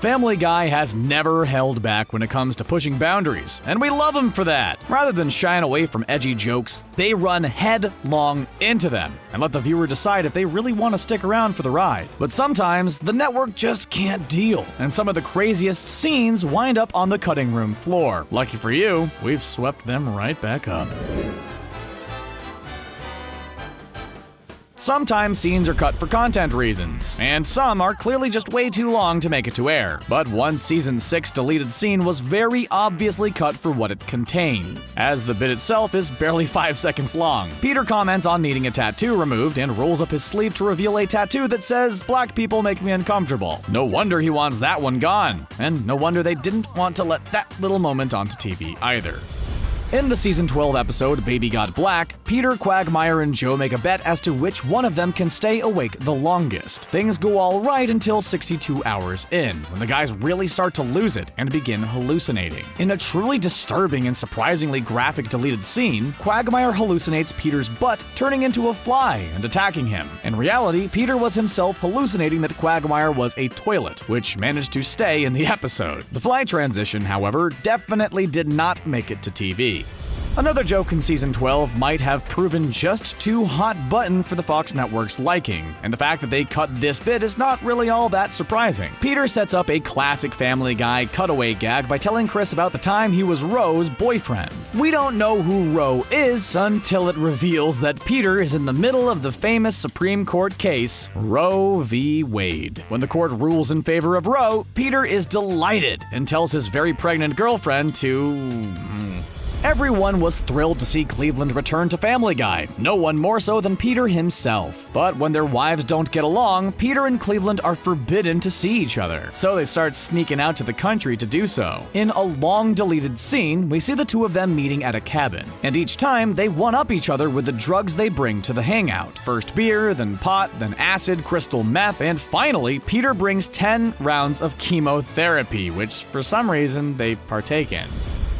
Family Guy has never held back when it comes to pushing boundaries, and we love them for that. Rather than shying away from edgy jokes, they run headlong into them and let the viewer decide if they really want to stick around for the ride. But sometimes, the network just can't deal, and some of the craziest scenes wind up on the cutting room floor. Lucky for you, we've swept them right back up. Sometimes scenes are cut for content reasons, and some are clearly just way too long to make it to air. But one Season 6 deleted scene was very obviously cut for what it contains, as the bit itself is barely 5 seconds long. Peter comments on needing a tattoo removed and rolls up his sleeve to reveal a tattoo that says, "Black people make me uncomfortable." No wonder he wants that one gone, and no wonder they didn't want to let that little moment onto TV either. In the Season 12 episode, Baby Got Black, Peter, Quagmire, and Joe make a bet as to which one of them can stay awake the longest. Things go all right until 62 hours in, when the guys really start to lose it and begin hallucinating. In a truly disturbing and surprisingly graphic deleted scene, Quagmire hallucinates Peter's butt turning into a fly and attacking him. In reality, Peter was himself hallucinating that Quagmire was a toilet, which managed to stay in the episode. The fly transition, however, definitely did not make it to TV. Another joke in Season 12 might have proven just too hot button for the Fox network's liking, and the fact that they cut this bit is not really all that surprising. Peter sets up a classic Family Guy cutaway gag by telling Chris about the time he was Roe's boyfriend. We don't know who Roe is until it reveals that Peter is in the middle of the famous Supreme Court case, Roe v. Wade. When the court rules in favor of Roe, Peter is delighted and tells his very pregnant girlfriend to... Everyone was thrilled to see Cleveland return to Family Guy, no one more so than Peter himself. But when their wives don't get along, Peter and Cleveland are forbidden to see each other, so they start sneaking out to the country to do so. In a long deleted scene, we see the two of them meeting at a cabin, and each time they one-up each other with the drugs they bring to the hangout. First beer, then pot, then acid, crystal meth, and finally, Peter brings 10 rounds of chemotherapy, which for some reason they partake in.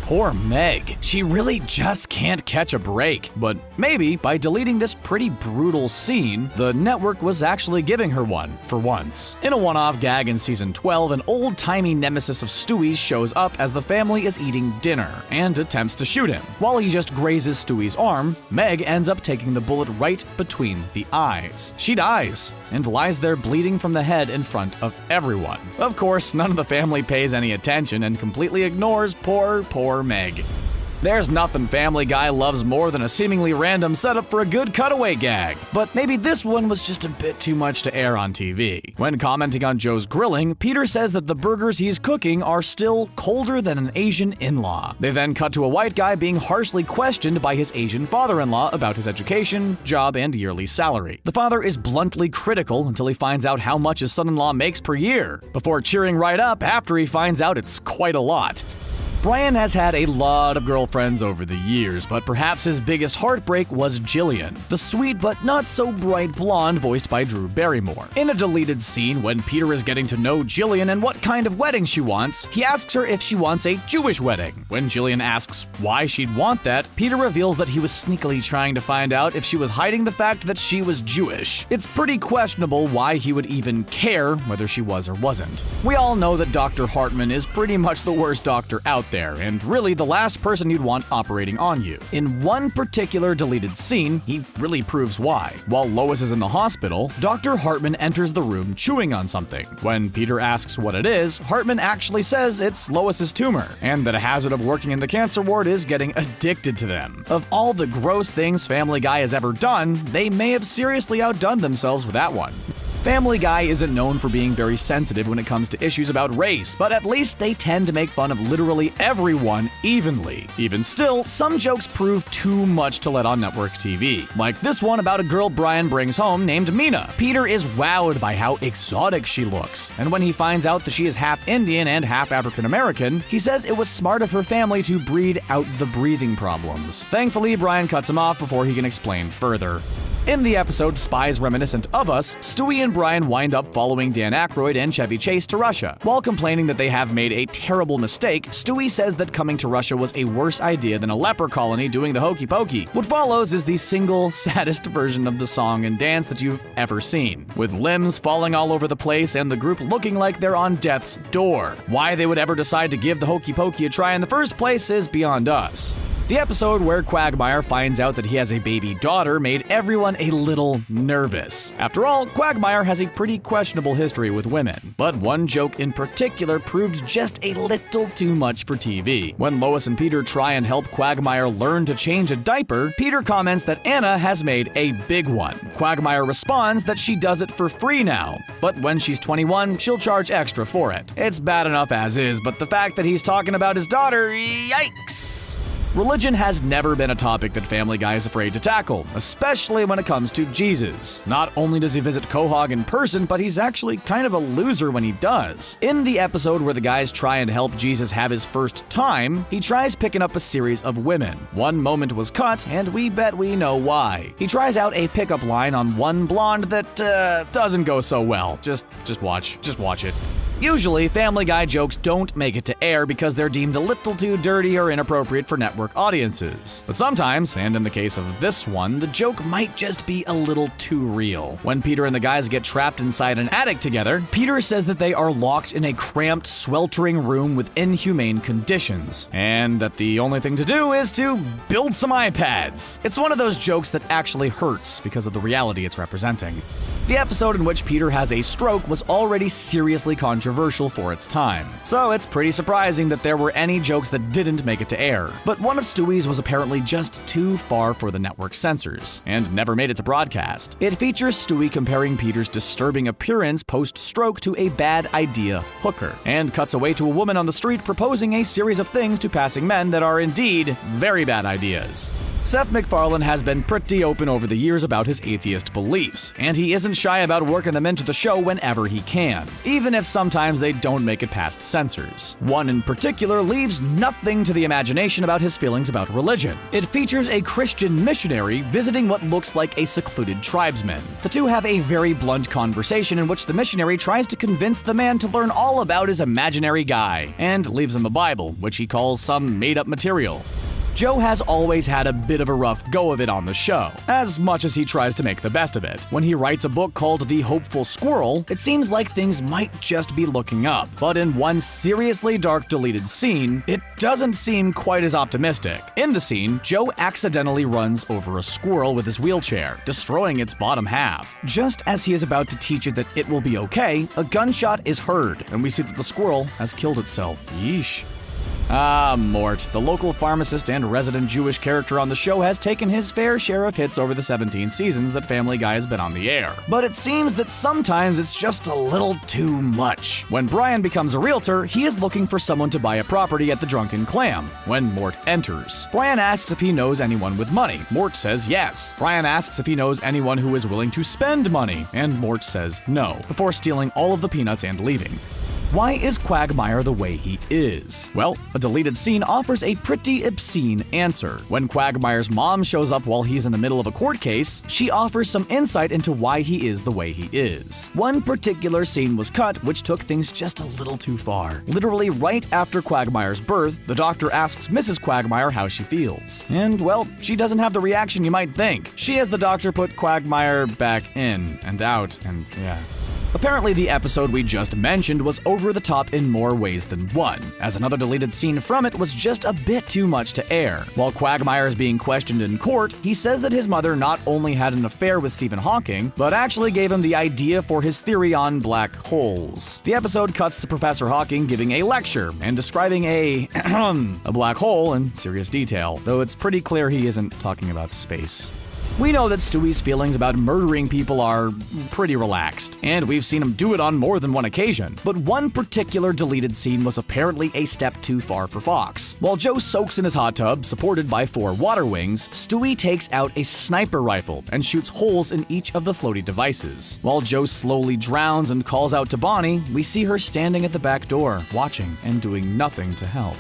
Poor Meg. She really just can't catch a break. But maybe by deleting this pretty brutal scene, the network was actually giving her one, for once. In a one-off gag in Season 12, an old-timey nemesis of Stewie's shows up as the family is eating dinner and attempts to shoot him. While he just grazes Stewie's arm, Meg ends up taking the bullet right between the eyes. She dies and lies there bleeding from the head in front of everyone. Of course, none of the family pays any attention and completely ignores poor Meg. There's nothing Family Guy loves more than a seemingly random setup for a good cutaway gag, but maybe this one was just a bit too much to air on TV. When commenting on Joe's grilling, Peter says that the burgers he's cooking are still colder than an Asian in-law. They then cut to a white guy being harshly questioned by his Asian father-in-law about his education, job, and yearly salary. The father is bluntly critical until he finds out how much his son-in-law makes per year, before cheering right up after he finds out it's quite a lot. Brian has had a lot of girlfriends over the years, but perhaps his biggest heartbreak was Jillian, the sweet but not so bright blonde voiced by Drew Barrymore. In a deleted scene, when Peter is getting to know Jillian and what kind of wedding she wants, he asks her if she wants a Jewish wedding. When Jillian asks why she'd want that, Peter reveals that he was sneakily trying to find out if she was hiding the fact that she was Jewish. It's pretty questionable why he would even care whether she was or wasn't. We all know that Dr. Hartman is pretty much the worst doctor out there, and really the last person you'd want operating on you. In one particular deleted scene, he really proves why. While Lois is in the hospital, Dr. Hartman enters the room chewing on something. When Peter asks what it is, Hartman actually says it's Lois's tumor, and that a hazard of working in the cancer ward is getting addicted to them. Of all the gross things Family Guy has ever done, they may have seriously outdone themselves with that one. Family Guy isn't known for being very sensitive when it comes to issues about race, but at least they tend to make fun of literally everyone evenly. Even still, some jokes prove too much to let on network TV, like this one about a girl Brian brings home named Mina. Peter is wowed by how exotic she looks, and when he finds out that she is half Indian and half African American, he says it was smart of her family to breed out the breathing problems. Thankfully, Brian cuts him off before he can explain further. In the episode Spies Reminiscent of Us, Stewie and Brian wind up following Dan Aykroyd and Chevy Chase to Russia. While complaining that they have made a terrible mistake, Stewie says that coming to Russia was a worse idea than a leper colony doing the hokey pokey. What follows is the single saddest version of the song and dance that you've ever seen, with limbs falling all over the place and the group looking like they're on death's door. Why they would ever decide to give the hokey pokey a try in the first place is beyond us. The episode where Quagmire finds out that he has a baby daughter made everyone a little nervous. After all, Quagmire has a pretty questionable history with women. But one joke in particular proved just a little too much for TV. When Lois and Peter try and help Quagmire learn to change a diaper, Peter comments that Anna has made a big one. Quagmire responds that she does it for free now, but when she's 21, she'll charge extra for it. It's bad enough as is, but the fact that he's talking about his daughter, yikes! Religion has never been a topic that Family Guy is afraid to tackle, especially when it comes to Jesus. Not only does he visit Quahog in person, but he's actually kind of a loser when he does. In the episode where the guys try and help Jesus have his first time, he tries picking up a series of women. One moment was cut, and we bet we know why. He tries out a pickup line on one blonde that doesn't go so well. Just watch it. Usually, Family Guy jokes don't make it to air because they're deemed a little too dirty or inappropriate for network audiences. But sometimes, and in the case of this one, the joke might just be a little too real. When Peter and the guys get trapped inside an attic together, Peter says that they are locked in a cramped, sweltering room with inhumane conditions, and that the only thing to do is to build some iPads. It's one of those jokes that actually hurts because of the reality it's representing. The episode in which Peter has a stroke was already seriously controversial for its time, so it's pretty surprising that there were any jokes that didn't make it to air. But one of Stewie's was apparently just too far for the network censors, and never made it to broadcast. It features Stewie comparing Peter's disturbing appearance post-stroke to a bad idea hooker, and cuts away to a woman on the street proposing a series of things to passing men that are indeed very bad ideas. Seth MacFarlane has been pretty open over the years about his atheist beliefs, and he isn't shy about working them into the show whenever he can, even if sometimes they don't make it past censors. One in particular leaves nothing to the imagination about his feelings about religion. It features a Christian missionary visiting what looks like a secluded tribesman. The two have a very blunt conversation in which the missionary tries to convince the man to learn all about his imaginary guy, and leaves him a Bible, which he calls some made-up material. Joe has always had a bit of a rough go of it on the show, as much as he tries to make the best of it. When he writes a book called The Hopeful Squirrel, it seems like things might just be looking up. But in one seriously dark deleted scene, it doesn't seem quite as optimistic. In the scene, Joe accidentally runs over a squirrel with his wheelchair, destroying its bottom half. Just as he is about to teach it that it will be okay, a gunshot is heard, and we see that the squirrel has killed itself. Yeesh. Mort, the local pharmacist and resident Jewish character on the show, has taken his fair share of hits over the 17 seasons that Family Guy has been on the air. But it seems that sometimes it's just a little too much. When Brian becomes a realtor, he is looking for someone to buy a property at the Drunken Clam when Mort enters. Brian asks if he knows anyone with money. Mort says yes. Brian asks if he knows anyone who is willing to spend money, and Mort says no, before stealing all of the peanuts and leaving. Why is Quagmire the way he is? Well, a deleted scene offers a pretty obscene answer. When Quagmire's mom shows up while he's in the middle of a court case, she offers some insight into why he is the way he is. One particular scene was cut which took things just a little too far. Literally right after Quagmire's birth, the doctor asks Mrs. Quagmire how she feels. And, well, she doesn't have the reaction you might think. She has the doctor put Quagmire back in and out, and yeah. Apparently, the episode we just mentioned was over the top in more ways than one, as another deleted scene from it was just a bit too much to air. While Quagmire is being questioned in court, he says that his mother not only had an affair with Stephen Hawking, but actually gave him the idea for his theory on black holes. The episode cuts to Professor Hawking giving a lecture and describing a black hole in serious detail, though it's pretty clear he isn't talking about space. We know that Stewie's feelings about murdering people are pretty relaxed, and we've seen him do it on more than one occasion. But one particular deleted scene was apparently a step too far for Fox. While Joe soaks in his hot tub, supported by 4 water wings, Stewie takes out a sniper rifle and shoots holes in each of the floaty devices. While Joe slowly drowns and calls out to Bonnie, we see her standing at the back door, watching and doing nothing to help.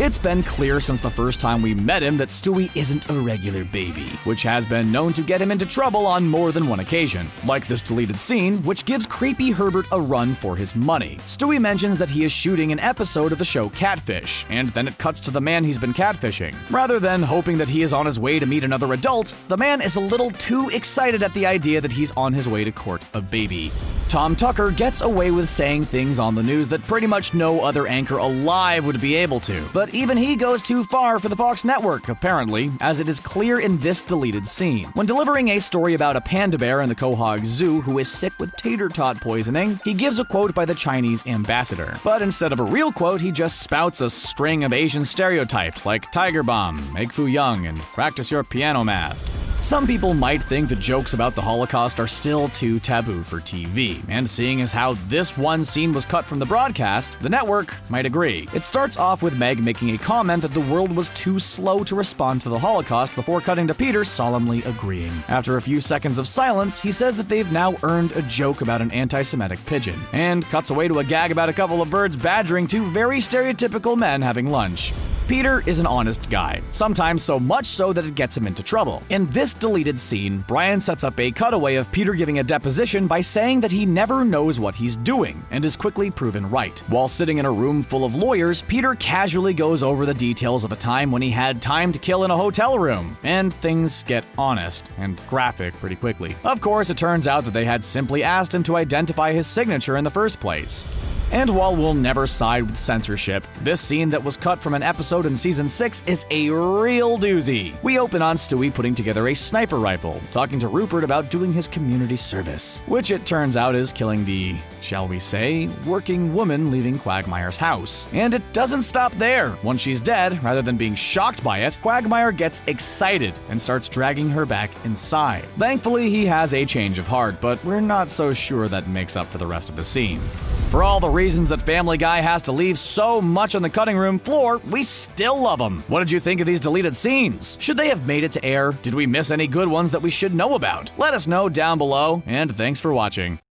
It's been clear since the first time we met him that Stewie isn't a regular baby, which has been known to get him into trouble on more than one occasion, like this deleted scene, which gives creepy Herbert a run for his money. Stewie mentions that he is shooting an episode of the show Catfish, and then it cuts to the man he's been catfishing. Rather than hoping that he is on his way to meet another adult, the man is a little too excited at the idea that he's on his way to court a baby. Tom Tucker gets away with saying things on the news that pretty much no other anchor alive would be able to. But even he goes too far for the Fox network, apparently, as it is clear in this deleted scene. When delivering a story about a panda bear in the Quahog Zoo who is sick with tater tot poisoning, he gives a quote by the Chinese ambassador. But instead of a real quote, he just spouts a string of Asian stereotypes like Tiger Bomb, Make Fu Young, and practice your piano math. Some people might think the jokes about the Holocaust are still too taboo for TV, and seeing as how this one scene was cut from the broadcast, the network might agree. It starts off with Meg making a comment that the world was too slow to respond to the Holocaust before cutting to Peter solemnly agreeing. After a few seconds of silence, he says that they've now earned a joke about an anti-Semitic pigeon, and cuts away to a gag about a couple of birds badgering two very stereotypical men having lunch. Peter is an honest guy, sometimes so much so that it gets him into trouble. In this deleted scene, Brian sets up a cutaway of Peter giving a deposition by saying that he never knows what he's doing, and is quickly proven right. While sitting in a room full of lawyers, Peter casually goes over the details of a time when he had time to kill in a hotel room, and things get honest and graphic pretty quickly. Of course, it turns out that they had simply asked him to identify his signature in the first place. And while we'll never side with censorship, this scene that was cut from an episode in Season 6 is a real doozy. We open on Stewie putting together a sniper rifle, talking to Rupert about doing his community service, which it turns out is killing the, shall we say, working woman leaving Quagmire's house. And it doesn't stop there. Once she's dead, rather than being shocked by it, Quagmire gets excited and starts dragging her back inside. Thankfully, he has a change of heart, but we're not so sure that makes up for the rest of the scene. For all the reasons that Family Guy has to leave so much on the cutting room floor, we still love them. What did you think of these deleted scenes? Should they have made it to air? Did we miss any good ones that we should know about? Let us know down below, and thanks for watching.